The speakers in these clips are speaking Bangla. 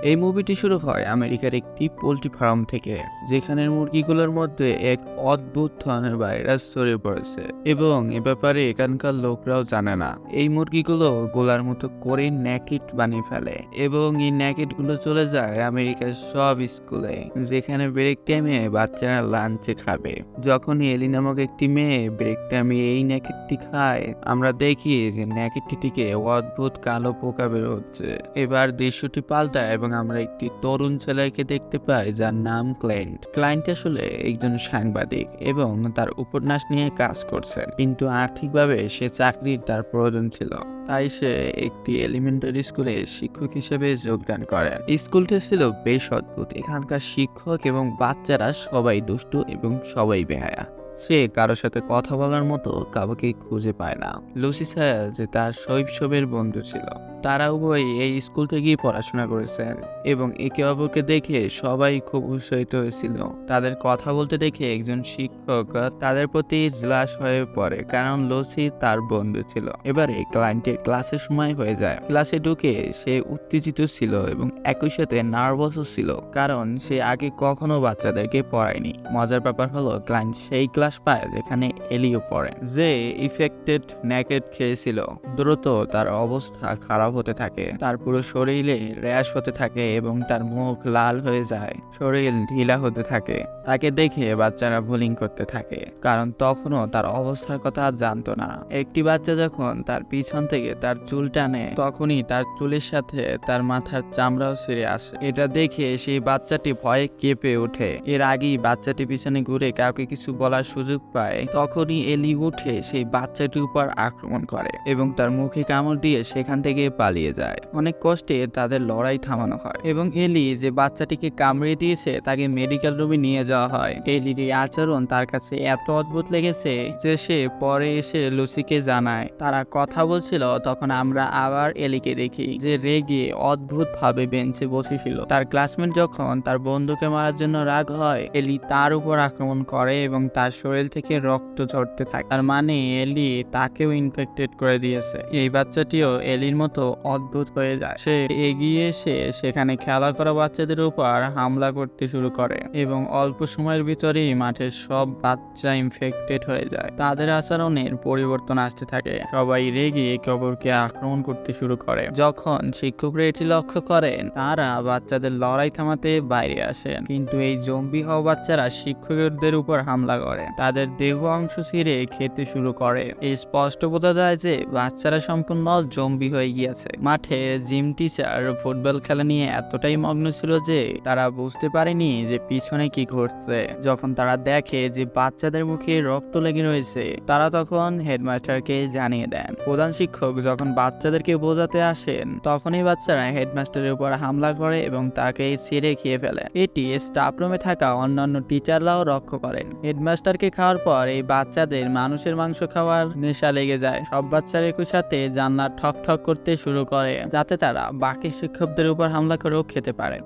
এই মুভিটি শুরু হয় আমেরিকার একটি পোল্ট্রি ফার্ম থেকে, যেখানে মুরগিগুলোর মধ্যে এক অদ্ভুত ধরনের ভাইরাস ছড়িয়ে পড়েছে এবং এ ব্যাপারে এখানকার লোকরাও জানে না। এই মুরগিগুলো গোলার মতো করে ন্যাকেট বানিয়ে ফেলে এবং এই ন্যাকেট গুলো চলে যায় আমেরিকার সব স্কুলে, যেখানে ব্রেক টাইমে বাচ্চারা লাঞ্চে খাবে। যখন এলি নামক একটি মেয়ে ব্রেক টাইমে এই ন্যাকেটটি খায়, আমরা দেখি যে ন্যাকেটটি থেকে অদ্ভুত কালো পোকা বের হচ্ছে। এবার দৃশ্যটি পাল্টায় এবং আমরা একটি তরুণ ছেলেকে দেখতে পাই যার নাম ক্লায়েন্ট। ক্লায়েন্ট আসলে একজন সাংবাদিক এবং তার উপন্যাস নিয়ে কাজ করছেন, কিন্তু আর্থিকভাবে সে চাকরির তার প্রয়োজন ছিল। তাই সে একটি এলিমেন্টারি স্কুলে শিক্ষক হিসেবে যোগদান করেন। স্কুলটি ছিল বেশ অদ্ভুত। এখানকার শিক্ষক এবং বাচ্চারা সবাই দুষ্টু এবং সবাই বেহায়া। সে কারোর সাথে কথা বলার মতো কাউকে খুঁজে পায় না। লুসি ছায়া যে তার শৈশবের বন্ধু ছিল, তারা উভয় এই স্কুল থেকেই পড়াশোনা করেছেন এবং একে অপরকে দেখে সবাই খুব উৎসাহিত হয়েছিল। তাদের কথা বলতে দেখে একজন শিক্ষক তাদের প্রতি জেলাস হয়ে পড়ে, কারণ লুসি তার বন্ধু ছিল। এবারে ক্লায়েন্টের ক্লাসের সময় হয়ে যায়। ক্লাসে ঢুকে সে উত্তেজিত ছিল এবং একই সাথে নার্ভাসও ছিল, কারণ সে আগে কখনো বাচ্চাদেরকে পড়ায়নি। মজার ব্যাপার হলো ক্লায়েন্ট সেই ক্লাস পায় যেখানে এলিও পড়ে, যে ইফেক্টেড নেকেট খেয়েছিল। দ্রুত তার অবস্থা খারাপ হতে থাকে, তার পুরো শরীরে র্যাশ হতে থাকে এবং তার মুখ লাল হয়ে যায়, শরীর ঢিলা হতে থাকে। তাকে দেখে বাচ্চারা বুলিং করতে থাকে, কারণ তখনও তার অবস্থার কথা জানতো না। একটি বাচ্চা যখন তার পিছন থেকে তার চুল টানে, তখনই তার চুলের সাথে তার মাথার চামড়াও ছিঁড়ে আসে। এটা দেখে সেই বাচ্চাটি ভয়ে কেঁপে ওঠে। এর আগেই বাচ্চাটি পিছনে ঘুরে কাউকে কিছু বলার সুযোগ পায়, তখনই এলি উঠে সেই বাচ্চাটির উপর আক্রমণ করে এবং তার মুখে কামড় দিয়ে সেখান থেকে পালিয়ে যায়। অনেক কষ্টে তাদের লড়াই থামানো হয় এবং এলি যে বাচ্চাটিকে কামড়ে দিয়েছে তাকে মেডিকেল রুমে নিয়ে যাওয়া হয়। এলির এই আচরণ তার কাছে এত অদ্ভুত লেগেছে যে সে পরে এসে লুসিকে জানায়। তারা কথা বলছিল, তখন আমরা আবার এলিকে দেখি যে রেগে অদ্ভুত ভাবে বেঞ্চে বসেছিল। তার ক্লাসমেট যখন তার বন্ধুকে মারার জন্য রাগ হয়, এলি তার উপর আক্রমণ করে এবং তার শরীর থেকে রক্ত ঝরতে থাকে। তার মানে এলি তাকেও ইনফেক্টেড করে দিয়েছে। এই বাচ্চাটিও এলির মতো অদ্ভুত হয়ে যায়। সে এগিয়ে এসে সেখানে খেলা করা বাচ্চাদের উপর হামলা করতে শুরু করে এবং অল্প সময়ের ভিতরেই মাঠের সব বাচ্চা ইনফেক্টেড হয়ে যায়। তাদের আচরণের পরিবর্তন আসতে থাকে, সবাই রেগে একে অপরকে আক্রমণ করতে শুরু করে। যখন শিক্ষকরা এটি লক্ষ্য করেন, তারা বাচ্চাদের লড়াই থামাতে বাইরে আসেন, কিন্তু এই জম্বি হওয়া বাচ্চারা শিক্ষকদের উপর হামলা করে, তাদের দেহ অংশ ছিঁড়ে খেতে শুরু করে। এই স্পষ্ট বোঝা যায় যে বাচ্চারা সম্পূর্ণ জম্বি হয়ে গিয়েছে। মাঠে জিম টিচার ফুটবল খেলা নিয়ে এতটাই মগ্ন ছিল যে তারা বুঝতে পারেনি যে পিছনে কি ঘটছে। যখন তারা দেখে যে বাচ্চাদের মুখে রক্ত লেগে রয়েছে, তারা তখন হেডমাস্টারকে জানিয়ে দেন। প্রধান শিক্ষক যখন বাচ্চাদেরকে বোঝাতে আসেন, তখনই বাচ্চারা হেডমাস্টারের উপর হামলা করে এবং তাকে ছিঁড়ে খেয়ে ফেলে। এটি স্টাফ রুমে থাকা অন্যান্য টিচাররাও লক্ষ্য করেন। হেডমাস্টারকে খাওয়ার পর এই বাচ্চাদের মানুষের মাংস খাওয়ার নেশা লেগে যায়। সব বাচ্চারা একই সাথে জানলা ঠক ঠক করতে শুরু করে, যাতে তারা বাকি শিক্ষকদের উপর হামলা করেও খেতে পারে।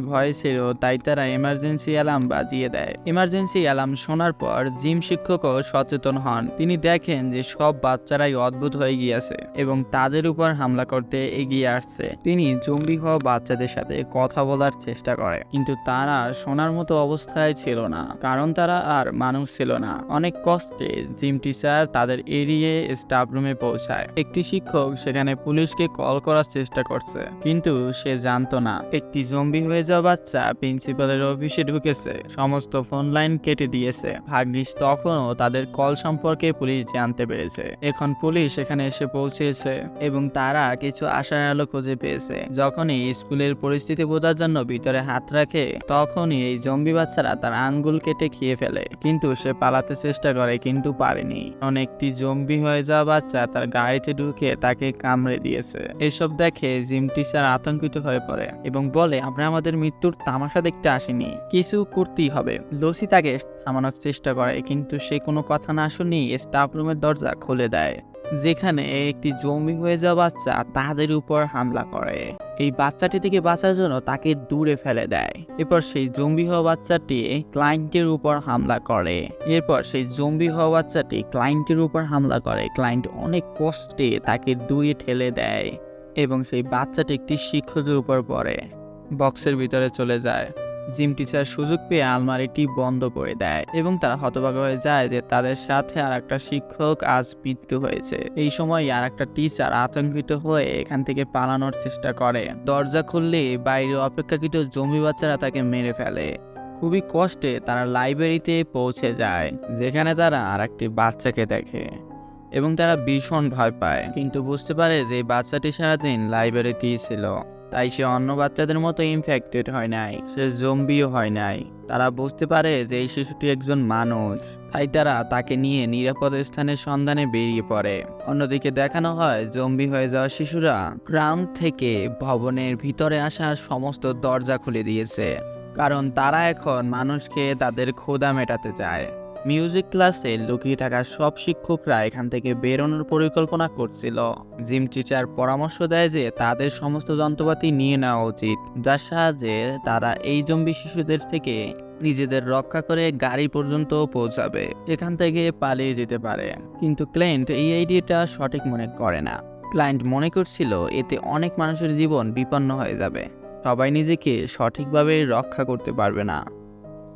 ভয় ছিল, তাই তারা এমার্জেন্সি অ্যালার্ম বাজিয়ে দেয়। এমার্জেন্সি অ্যালার্ম শোনার পর জিম শিক্ষকও সচেতন হন। তিনি দেখেন যে সব বাচ্চারাই অদ্ভুত হয়ে গিয়েছে এবং তাদের উপর হামলা করতে এগিয়ে আসছে। তিনি জম্বি হওয়া বাচ্চাদের সাথে কথা বলার চেষ্টা করে, কিন্তু তারা শোনার মতো অবস্থায় ছিল না, কারণ তারা আর মানুষ ছিল না। অনেক কষ্টে জিম টিচার তাদের এড়িয়ে স্টাফ রুমে পৌঁছায়। একটি শিক্ষক সেখানে পুলিশকে কল করার চেষ্টা করছে, কিন্তু সে জানতো না একটি জম্বি হয়ে যাওয়া বাচ্চা প্রিন্সিপালের অফিসে ঢুকেছে, সমস্ত ফোন লাইন কেটে দিয়েছে। ভাগ্যিস তখনও তাদের কল সম্পর্কে পুলিশ জানতে পেরেছে। এখন পুলিশ এখানে এসে পৌঁছেছে এবং তারা কিছু আশার আলো খুঁজে পেয়েছে। যখনই স্কুলের পরিস্থিতি বোঝার জন্য ভিতরে হাত রাখে, তখনই এই জম্বি বাচ্চারা তার আঙ্গুল কেটে খেয়ে ফেলে, কিন্তু সে পালাতে চেষ্টা করে কিন্তু পারেনি। অনেকটি জম্বি হয়ে যাওয়া বাচ্চা তার গাড়িতে ঢুকে তাকে কামড়ে দিয়েছে। এসব দেখে জিম টিচার আতঙ্কিত হয়ে পড়ে এবং বলে, আমরা আমাদের মৃত্যুর তামাশা দেখতে আসিনি, কিছু করতেই হবে। লুসি তাকে থামানোর চেষ্টা করে, কিন্তু সে কোনো কথা না শুনেই স্টাফ রুমের দরজা খুলে দেয়, যেখানে একটি জম্বি হয়ে যাওয়া বাচ্চা তাদের উপর হামলা করে। এই বাচ্চাটি থেকে বাঁচার জন্য তাকে দূরে ফেলে দেয়। এরপর সেই জম্বি হওয়া বাচ্চাটি ক্লায়েন্টের উপর হামলা করে। ক্লায়েন্ট অনেক কষ্টে তাকে দূরে ঠেলে দেয় এবং সেই বাচ্চাটি একটি শিক্ষকের উপর পড়ে। বক্সের ভিতরে চলে যায়। জিম টিচার সুযোগ পেয়ে আলমারিটি বন্ধ করে দেয় এবং তারা হতবাক হয়ে যায় যে তাদের সাথে আর একটা শিক্ষক আজ মৃত্যু হয়েছে। এই সময় আর একটা টিচার আতঙ্কিত হয়ে এখান থেকে পালানোর চেষ্টা করে। দরজা খুললে বাইরে অপেক্ষাকৃত জম্বি বাচ্চারা তাকে মেরে ফেলে। খুবই কষ্টে তারা লাইব্রেরিতে পৌঁছে যায়, যেখানে তারা আর একটি বাচ্চাকে দেখে এবং তারা ভীষণ ভয় পায়, কিন্তু বুঝতে পারে যে এই বাচ্চাটি সারাদিন লাইব্রেরিতেই ছিল, তাই সে অন্য বাচ্চাদের মতো ইনফেক্টেড হয় নাই, সে জম্বিও হয় নাই। তারা বুঝতে পারে যে এই শিশুটি একজন মানুষ, তাই তারা তাকে নিয়ে নিরাপদ স্থানের সন্ধানে বেরিয়ে পড়ে। অন্যদিকে দেখানো হয় জম্বি হয়ে যাওয়া শিশুরা গ্রাউন্ড থেকে ভবনের ভিতরে আসার সমস্ত দরজা খুলে দিয়েছে, কারণ তারা এখন মানুষকে তাদের ক্ষুধা মেটাতে চায়। মিউজিক ক্লাসে লুকিয়ে থাকা সব শিক্ষকরা এখান থেকে বেরোনোর পরিকল্পনা করছিল। জিম টিচার পরামর্শ দেয় যে তাদের সমস্ত যন্ত্রপাতি নিয়ে নেওয়া উচিত, যার সাহায্যে তারা এই জম্বি শিশুদের থেকে নিজেদের রক্ষা করে গাড়ি পর্যন্ত পৌঁছাবে, এখান থেকে পালিয়ে যেতে পারে। কিন্তু ক্লায়েন্ট এই আইডিয়াটা সঠিক মনে করে না। ক্লায়েন্ট মনে করছিল এতে অনেক মানুষের জীবন বিপন্ন হয়ে যাবে, সবাই নিজেকে সঠিকভাবে রক্ষা করতে পারবে না।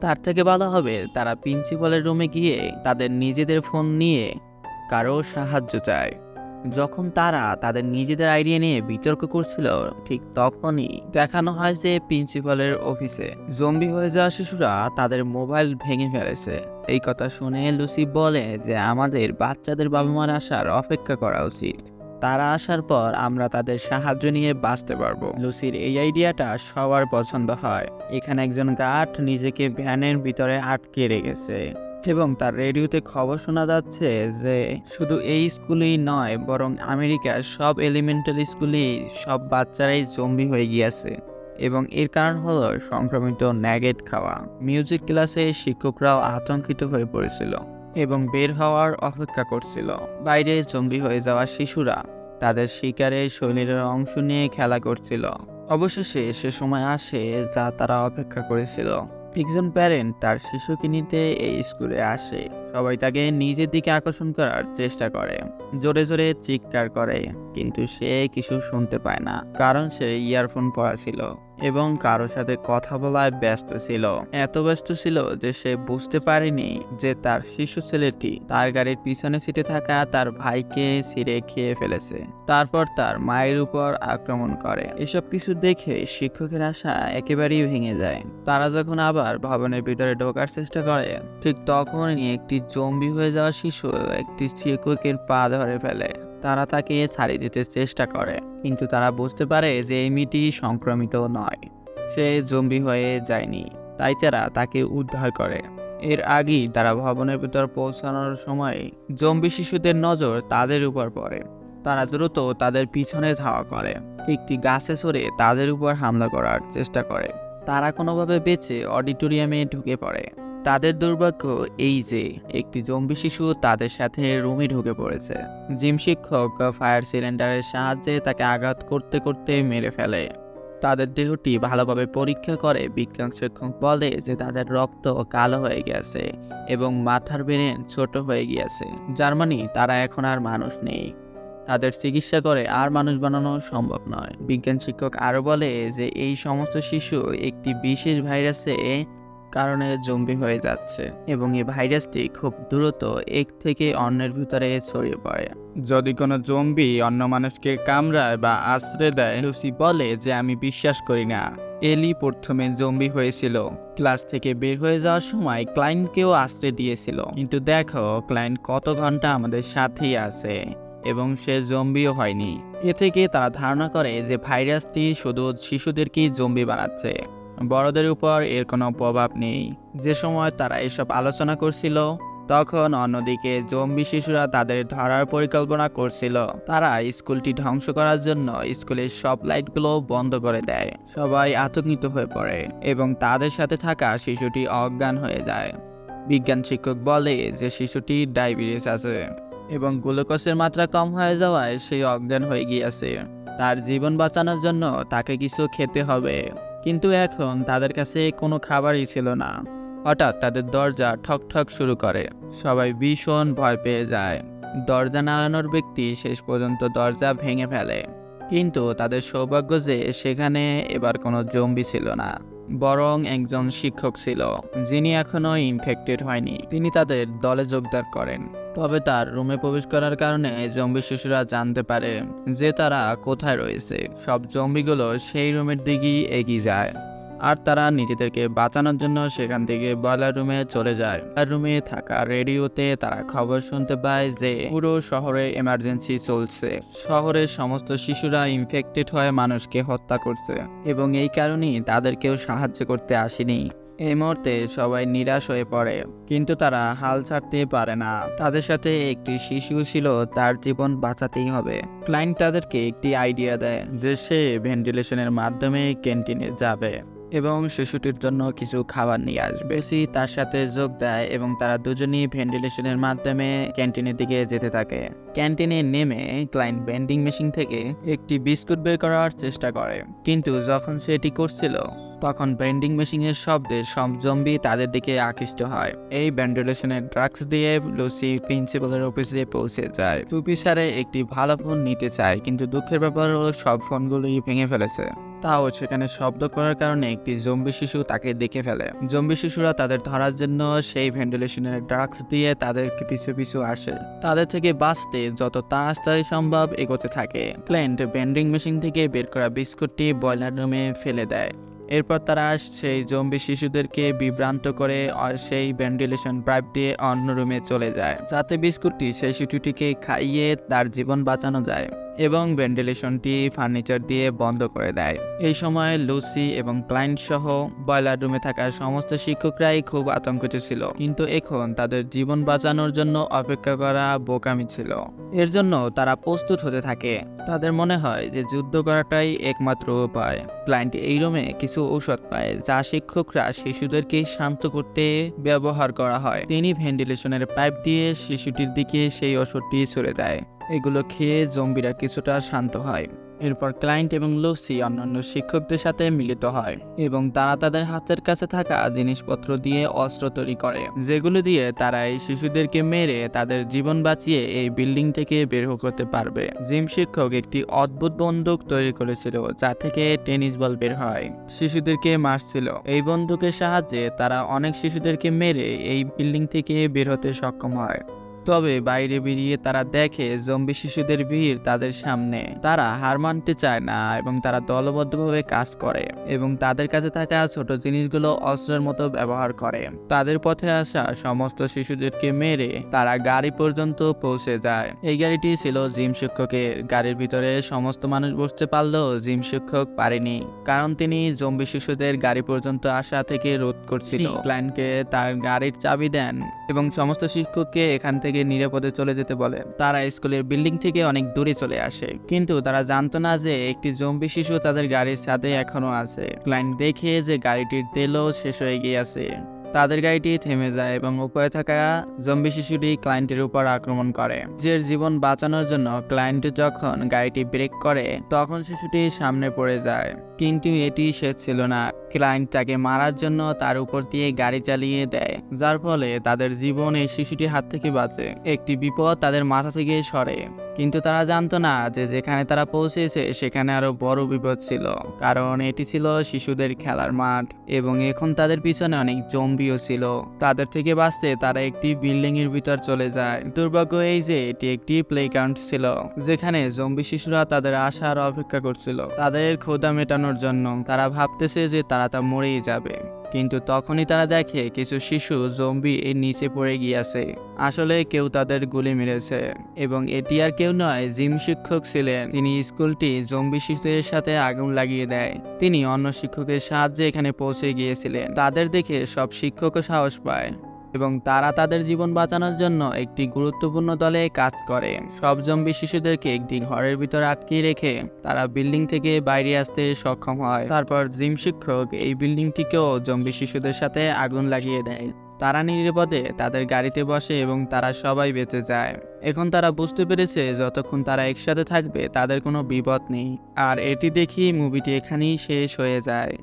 তার থেকে ভালো হবে তারা প্রিন্সিপালের রুমে গিয়ে তাদের নিজেদের ফোন নিয়ে কারো সাহায্য চায়। যখন তারা তাদের নিজেদের আইডিয়া নিয়ে বিতর্ক করছিল, ঠিক তখনই দেখানো হয় যে প্রিন্সিপালের অফিসে জম্বি হয়ে যাওয়া শিশুরা তাদের মোবাইল ভেঙে ফেলেছে। এই কথা শুনে লুসি বলে যে আমাদের বাচ্চাদের বাবা মার আসার অপেক্ষা করা উচিত, তারা আসার পর আমরা তাদের সাহায্য নিয়ে বাঁচতে পারবো। লুসির এই আইডিয়াটা সবার পছন্দ হয়। এখানে একজন গার্ড নিজেকে ভ্যানের ভিতরে আটকে রেখেছে এবং তার রেডিওতে খবর শোনা যাচ্ছে যে শুধু এই স্কুলেই নয়, বরং আমেরিকার সব এলিমেন্টারি স্কুলেই সব বাচ্চারাই জম্বি হয়ে গিয়েছে এবং এর কারণ হলো সংক্রমিত ন্যাগেট খাওয়া। মিউজিক ক্লাসে শিক্ষকরাও আতঙ্কিত হয়ে পড়েছিল এবং বের হওয়ার অপেক্ষা করছিল। বাইরে জম্বি হয়ে যাওয়া শিশুরা তাদের শিকারের শরীরের অংশ নিয়ে খেলা করছিল। অবশেষে সে সময় আসে যা তারা অপেক্ষা করেছিল। একজন প্যারেন্ট তার শিশুকে নিতে এই স্কুলে আসে। সবাই তাকে নিজের দিকে আকর্ষণ করার চেষ্টা করে, জোরে জোরে চিৎকার করে, কিন্তু সে কিছু শুনতে পায় না, কারণ সে ইয়ারফোন পরা ছিল এবং কারো সাথে কথা বলায় ব্যস্ত ছিল। এত ব্যস্ত ছিল যে সে বুঝতে পারেনি যে তার শিশু ছেলেটি তার গাড়ির পিছনে সিটে থাকা তার ভাইকে ছিঁড়ে খেয়ে ফেলেছে, তারপর তার মায়ের উপর আক্রমণ করে। এসব কিছু দেখে শিক্ষকের আশা একেবারেই ভেঙে যায়। তারা যখন আবার ভবনের ভিতরে ঢোকার চেষ্টা করে, ঠিক তখনই একটি জম্বি হয়ে যাওয়া শিশু একটি শিক্ষকের পা ধরে ফেলে। তারা তাকে ছাড়িয়ে দিতে চেষ্টা করে, কিন্তু তারা বুঝতে পারে যে এই মেয়েটি সংক্রমিত নয়, সে জম্বি হয়ে যায়নি, তাই তারা তাকে উদ্ধার করে। এর আগেই তারা ভবনের ভিতর পৌঁছানোর সময় জম্বি শিশুদের নজর তাদের উপর পড়ে। তারা দ্রুত তাদের পিছনে ধাওয়া করে, একটি গাছে চড়ে তাদের উপর হামলা করার চেষ্টা করে। তারা কোনোভাবে বেঁচে অডিটোরিয়ামে ঢুকে পড়ে। তাদের দুর্ভাগ্য এই যে একটি জম্বি শিশু তাদের সাথে রুমে ঢুকে পড়েছে। জিম শিক্ষক ফায়ার সিলিন্ডারের সাহায্যে তাকে আঘাত করতে করতে মেরে ফেলে। তাদের দেহটি ভালোভাবে পরীক্ষা করে বিজ্ঞান শিক্ষক বলে যে তাদের রক্ত কালো হয়ে গেছে এবং মাথার ব্রেন ছোট হয়ে গিয়েছে, যার মানে তারা এখন আর মানুষ নেই। তাদের চিকিৎসা করে আর মানুষ বানানো সম্ভব নয়। বিজ্ঞান শিক্ষক আরো বলে যে এই সমস্ত শিশু একটি বিশেষ ভাইরাসে কারণে জম্বি হয়ে যাচ্ছে এবং এই ভাইরাসটি খুব দ্রুত এক থেকে অন্যের ভিতরে ছড়িয়ে পড়ে। যদি কোনো জম্বি অন্য মানুষকে কামড়ায় বা আশ্রয় দেয়, লুসি বলে যে আমি বিশ্বাস করি না। এলি প্রথমে জম্বি হয়েছিল, ক্লাস থেকে বের হয়ে যাওয়ার সময় ক্লায়েন্টকেও আশ্রয় দিয়েছিল, কিন্তু দেখো ক্লায়েন্ট কত ঘন্টা আমাদের সাথেই আছে এবং সে জম্বিও হয়নি। এ থেকে তারা ধারণা করে যে ভাইরাসটি শুধু শিশুদেরকেই জম্বি বানাচ্ছে, বড়দের উপর এর কোনো প্রভাব নেই। যে সময় তারা এসব আলোচনা করছিল, তখন অন্যদিকে জম্বি শিশুরা তাদের ধরার পরিকল্পনা করছিল। তারা স্কুলটি ধ্বংস করার জন্য স্কুলের সব লাইটগুলো বন্ধ করে দেয়। সবাই আতঙ্কিত হয়ে পড়ে এবং তাদের সাথে থাকা শিশুটি অজ্ঞান হয়ে যায়। বিজ্ঞান শিক্ষক বলে যে শিশুটি ডায়াবেটিস আছে এবং গ্লুকোজের মাত্রা কম হয়ে যাওয়ায় সে অজ্ঞান হয়ে গিয়েছে। তার জীবন বাঁচানোর জন্য তাকে কিছু খেতে হবে, কিন্তু এখন তাদের কাছে কোনো খাবারই ছিল না। হঠাৎ তাদের দরজা ঠক ঠক শুরু করে। সবাই ভীষণ ভয় পেয়ে যায়। দরজা নাড়ানোর ব্যক্তি শেষ পর্যন্ত দরজা ভেঙে ফেলে কিন্তু তাদের সৌভাগ্য যে সেখানে এবার কোনো জম্বি ছিল না, বরং একজন শিক্ষক ছিল যিনি এখনো ইনফেক্টেড হয়নি। তিনি তাদের দলে যোগদান করেন। তবে তার রুমে প্রবেশ করার কারণে জম্বি শিশুরা জানতে পারে যে তারা কোথায় রয়েছে। সব জম্বিগুলো সেই রুমের দিকেই এগিয়ে যায় আর তারা নিজেদেরকে বাঁচানোর জন্য সেখান থেকে বয়লার রুমে চলে যায়। আর রুমে থাকা রেডিওতে তারা খবর শুনতে পায় যে পুরো শহরে এমার্জেন্সি চলছে। শহরের সমস্ত শিশুরা ইনফেক্টেড হয়ে মানুষকে হত্যা করছে এবং এই কারণেই তাদের কেউ সাহায্য করতে আসেনি। এই মুহূর্তে সবাই নিরাশ হয়ে পড়ে, কিন্তু তারা হাল ছাড়তে পারে না। তাদের সাথে একটি শিশু ছিল, তার জীবন বাঁচাতেই হবে। ক্লায়েন্ট তাদেরকে একটি আইডিয়া দেয় যে সে ভেন্টিলেশনের মাধ্যমে ক্যান্টিনে যাবে এবং শিশুটির জন্য কিছু খাবার নিয়ে আসবে। সে তার সাথে যোগ দেয় এবং তারা দুজনেই ভেন্টিলেশনের মাধ্যমে ক্যান্টিনের দিকে যেতে থাকে। ক্যান্টিনে নেমে ক্লায়েন্ট ভেন্ডিং মেশিন থেকে একটি বিস্কুট বের করার চেষ্টা করে, কিন্তু যখন সে এটি করছিল তখন ভেন্ডিং মেশিনের শব্দে সব জম্বি তাদের দিকে আকৃষ্ট হয়। এই ভেন্টিলেশনের ড্রাগস দিয়ে লুসি প্রিন্সিপালের অফিসে পৌঁছে যায়। সুপি স্যারে একটি ভালো ফোন নিতে চায়, কিন্তু দুঃখের ব্যাপার হলো সব ফোনগুলোই ভেঙে ফেলেছে। তাও সেখানে শব্দ করার কারণে একটি জম্বি শিশু তাকে দেখে ফেলে। জম্বি শিশুরা তাদের ধরার জন্য সেই ভেন্টিলেশনের ড্রাগস দিয়ে তাদের পিছু পিছু আসে। তাদের থেকে বাঁচতে যত তাড়াতাড়ি সম্ভব এগোতে থাকে। ক্লায়েন্ট ভেন্ডিং মেশিন থেকে বের করা বিস্কুটটি বয়লার রুমে ফেলে দেয়। এরপর তারা সেই জম্বি শিশুদেরকে বিভ্রান্ত করে আর সেই ভেন্টিলেশন পাইপ দিয়ে অন্য রুমে চলে যায়, যাতে বিস্কুটটি সেই শিশুটিকে খাইয়ে তার জীবন বাঁচানো যায় এবং ভেন্টিলেশনটি ফার্নিচার দিয়ে বন্ধ করে দেয়। এই সময় লুসি এবং ক্লায়েন্ট সহ বয়লার রুমে থাকা সমস্ত শিক্ষকরাই খুব আতঙ্কিত ছিল, কিন্তু এখন তাদের জীবন বাঁচানোর জন্য অপেক্ষা করা বোকামি ছিল। এর জন্য তারা প্রস্তুত হতে থাকে। তাদের মনে হয় যে যুদ্ধ করাটাই একমাত্র উপায়। ক্লায়েন্ট এই রুমে কিছু ঔষধ পায় যা শিক্ষকরা শিশুদেরকে শান্ত করতে ব্যবহার করা হয়। তিনি ভেন্টিলেশনের পাইপ দিয়ে শিশুটির দিকে সেই ওষুধটি ছুড়ে দেয়। এগুলো খেয়ে জম্বিরা কিছুটা শান্ত হয়। এরপর ক্লায়েন্ট এবং লুসি অন্যান্য শিক্ষকদের সাথে মিলিত হয় এবং তারা তাদের হাতের কাছে থাকা জিনিসপত্র দিয়ে অস্ত্র তৈরি করে, যেগুলো দিয়ে তারা এই শিশুদেরকে মেরে তাদের জীবন বাঁচিয়ে এই বিল্ডিং থেকে বের করতে পারবে। জিম শিক্ষক একটি অদ্ভুত বন্দুক তৈরি করেছিল যা থেকে টেনিস বল বের হয়। শিশুদেরকে মারছিল। এই বন্দুকের সাহায্যে তারা অনেক শিশুদেরকে মেরে এই বিল্ডিং থেকে বের হতে সক্ষম হয়। তবে বাইরে বেরিয়ে তারা দেখে জম্বি শিশুদের ভিড় তাদের সামনে। তারা হার মানতে চায় না এবং তারা দলবদ্ধভাবে কাজ করে এবং তাদের কাছে থাকা ছোট জিনিসগুলো অস্ত্রের মতো ব্যবহার করে। তাদের পথে আসা সমস্ত শিশুদেরকে মেরে তারা গাড়ি পর্যন্ত পৌঁছে যায়। এই গাড়িটি ছিল জিম শিক্ষকের। গাড়ির ভিতরে সমস্ত মানুষ বসতে পারলেও জিম শিক্ষক পারেনি, কারণ তিনি জম্বি শিশুদের গাড়ি পর্যন্ত আসা থেকে রোধ করছিল। ক্লায়েন্টকে তার গাড়ির চাবি দেন এবং সমস্ত শিক্ষককে এখান থেকে নিরাপদে চলে যেতে বলে। তারা স্কুলের বিল্ডিং থেকে অনেক দূরে চলে আসে, কিন্তু তারা জানতো না যে একটি জম্বি শিশু তাদের গাড়ির ছাদে এখনো আছে। ক্লায়েন্ট দেখে যে গাড়িটির তেলও শেষ হয়ে গিয়েছে। তাদের গাড়িটি থেমে যায় এবং উপরে থাকা জম্বি শিশুটি ক্লায়েন্টের উপর আক্রমণ করে। নিজের জীবন বাঁচানোর জন্য ক্লায়েন্ট যখন গাড়িটি ব্রেক করে তখন শিশুটি সামনে পড়ে যায়, কিন্তু এটি শেষ ছিল না। ক্লায়েন্ট তাকে মারার জন্য তার উপর দিয়ে গাড়ি চালিয়ে দেয়, যার ফলে তাদের জীবন এই শিশুটির হাত থেকে বাঁচে। একটি বিপদ তাদের মাথা থেকে সরে, কিন্তু তারা জানতো না যে যেখানে তারা পৌঁছেছে সেখানে আরো বড় বিপদ ছিল, কারণ এটি ছিল শিশুদের খেলার মাঠ এবং এখন তাদের পিছনে অনেক জম্বিও ছিল। তাদের থেকে বাঁচতে তারা একটি বিল্ডিং এর ভিতর চলে যায়। দুর্ভাগ্য এই যে এটি একটি প্লে গ্রাউন্ড ছিল, যেখানে জম্বি শিশুরা তাদের আসার অপেক্ষা করছিল তাদের ক্ষুধা মেটানোর জন্য। তারা ভাবতেছে যে তারা তা মরেই যাবে, কিন্তু তখনই তারা দেখে কিছু শিশু জম্বি এর নিচে পড়ে গিয়েছে। আসলে কেউ তাদের গুলি মেরেছে এবং এটি আর কেউ নয়, জিম শিক্ষক ছিলেন। তিনি স্কুলটি জম্বি শিশুদের সাথে আগুন লাগিয়ে দেয়। তিনি অন্য শিক্ষকের সাহায্যে এখানে পৌঁছে গিয়েছিলেন। তাদের দেখে সব শিক্ষকও সাহস পায় এবং তারা তাদের জীবন বাঁচানোর জন্য একটি গুরুত্বপূর্ণ দলে কাজ করে। সব জম্বি শিশুদেরকে একটি ঘরের ভিতর আটকে রেখে তারা বিল্ডিং থেকে বাইরে আসতে সক্ষম হয়। তারপর জিম শিক্ষক এই বিল্ডিংটিকেও জম্বি শিশুদের সাথে আগুন লাগিয়ে দেয়। তারা নিরাপদে তাদের গাড়িতে বসে এবং তারা সবাই বেঁচে যায়। এখন তারা বুঝতে পেরেছে যতক্ষণ তারা একসাথে থাকবে তাদের কোনো বিপদ নেই। আর এটি দেখি মুভিটি এখানেই শেষ হয়ে যায়।